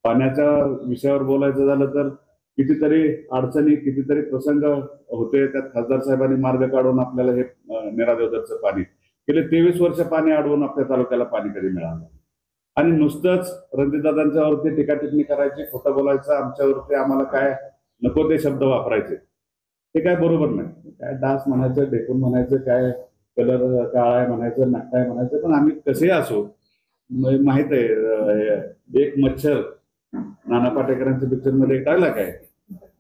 पाण्याच्या विषयावर बोलायचं झालं तर कितीतरी अडचणी, कितीतरी प्रसंग होते. त्यात खासदार साहेबांनी मार्ग काढून आपल्याला हे निरादेवदरचं पाणी गेले 23 वर्ष पाणी अडवून आपल्या तालुक्याला पाणी कधी मिळालं. आणि नुसतंच रणजितदादांच्यावरती टीका टिप्पणी करायची, खोटं बोलायचं, आमच्यावरती आम्हाला काय नको ते शब्द वापरायचे, ते काय बरोबर नाही. काय डास म्हणायचं, ढेकून म्हणायचं, काय कलर काळा आहे म्हणायचं, नाट्टा आहे म्हणायचं, पण आम्ही कसेही असो माहित आहे एक मच्छर, नाना पाटेकरांच्या पिक्चर मध्ये टाळला काय,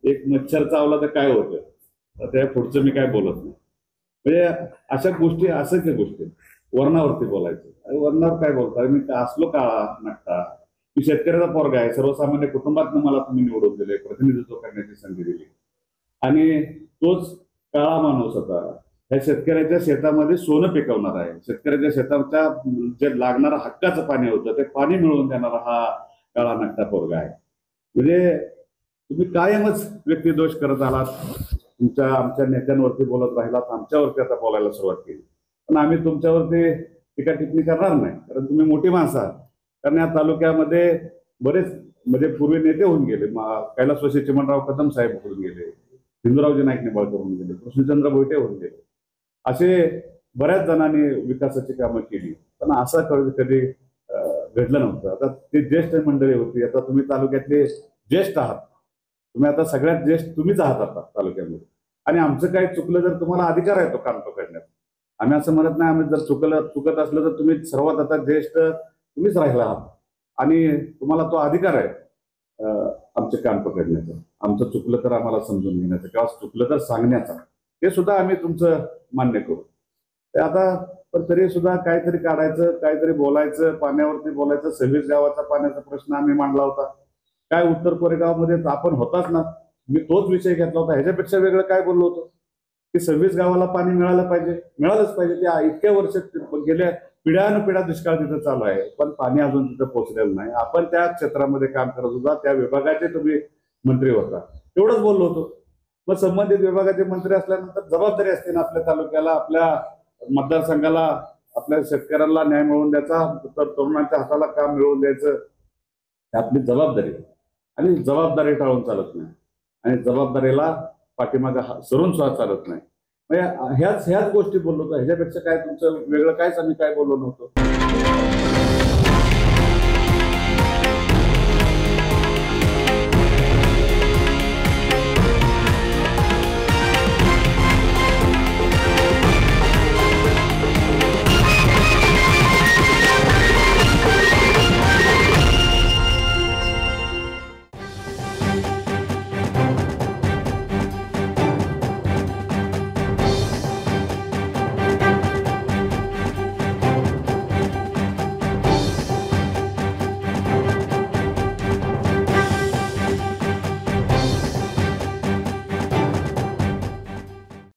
एक मच्छर चावला तर काय होतं, तर त्या पुढचं मी काय बोलत नाही. म्हणजे अशा गोष्टी, असंख्य गोष्टी वर्णावरती बोलायचं. वर्णावर काय बोलता, मी असलो काळा नाट्टा, मी शेतकऱ्याचा पोरगा आहे, सर्वसामान्य कुटुंबातनं मला तुम्ही निवडून दिले, प्रतिनिधित्व करण्याची संधी दिली, आणि तोच काळा माणूस होता ह्या शेतकऱ्याच्या शेतामध्ये सोनं पिकवणार आहे. शेतकऱ्याच्या शेताच्या जे लागणारं हक्काचं पाणी होतं ते पाणी मिळवून देणारा हा काळा नाट्टा पोरगा आहे. म्हणजे तुम्ही कायमच व्यक्तिदोष करत आलात, आमच्या नेत्यांवरती बोलत राहिलात, आमच्यावरती आता बोलायला सुरुवात केली. पण आम्ही तुमच्यावरती टीका टिप्पणी करणार नाही, कारण तुम्ही मोठी माणसं आहात. कारण या तालुक्यामध्ये बरेच म्हणजे पूर्वी नेते होऊन गेले. कैलासवासी चिमणराव कदम साहेब होऊन गेले, हिंदूरावजी नाईक निंबाळकर होऊन गेले, कृष्णचंद्र भोईटे होऊन गेले, असे बऱ्याच जणांनी विकासाची कामं केली. पण असं कधी घडलं नव्हतं. आता ते ज्येष्ठ मंडळी होती, आता तुम्ही तालुक्यातले ज्येष्ठ आहात, तुम्ही आता सगळ्यात ज्येष्ठ तुम्हीच आहात आता तालुक्यामध्ये. आणि आमचं काही चुकलं तर तुम्हाला अधिकार आहे तो काम पकडण्यात. आम्ही असं म्हणत नाही, आम्ही जर चुकत असलं तर तुम्ही सर्वात आता ज्येष्ठ तुम्हीच राहिला आहात आणि तुम्हाला तो अधिकार आहे आमचे काम पकडण्याचा. आमचं चुकलं तर आम्हाला समजून घेण्याचा किंवा चुकलं तर सांगण्याचा, ते सुद्धा आम्ही तुमचं मान्य करू. ते आता पण तरी सुद्धा काहीतरी काढायचं, काहीतरी बोलायचं, पाण्यावरती बोलायचं. 26 गावाचा पाण्याचा प्रश्न आम्ही मांडला होता. काय उत्तर कोरेगावमध्ये आपण होताच ना, मी तोच विषय घेतला होता. ह्याच्यापेक्षा वेगळं काय बोललो होतो की 26 गावाला पाणी मिळालं पाहिजे, मिळालंच पाहिजे. ते इतक्या वर्ष गेल्या पिढ्यानुपिढ्या दुष्काळ तिथं चालू आहे, पण पाणी अजून तिथं पोहोचलेलं नाही. आपण त्या क्षेत्रामध्ये काम करत होता, त्या विभागाचे तुम्ही मंत्री होता, एवढंच बोललो होतो. मग संबंधित विभागाचे मंत्री असल्यानंतर जबाबदारी असते ना आपल्या तालुक्याला, आपल्या मतदारसंघाला, आपल्या शेतकऱ्यांना न्याय मिळवून द्यायचा, तर तरुणांच्या हाताला काम मिळवून द्यायचं, आपली जबाबदारी. आणि जबाबदारी टाळून चालत नाही, आणि जबाबदारीला पाठीमागं सरून सुद्धा चालत नाही. म्हणजे ह्याच गोष्टी बोललो होतो. ह्याच्यापेक्षा काय तुमचं वेगळं कायच आम्ही काय बोललो नव्हतो.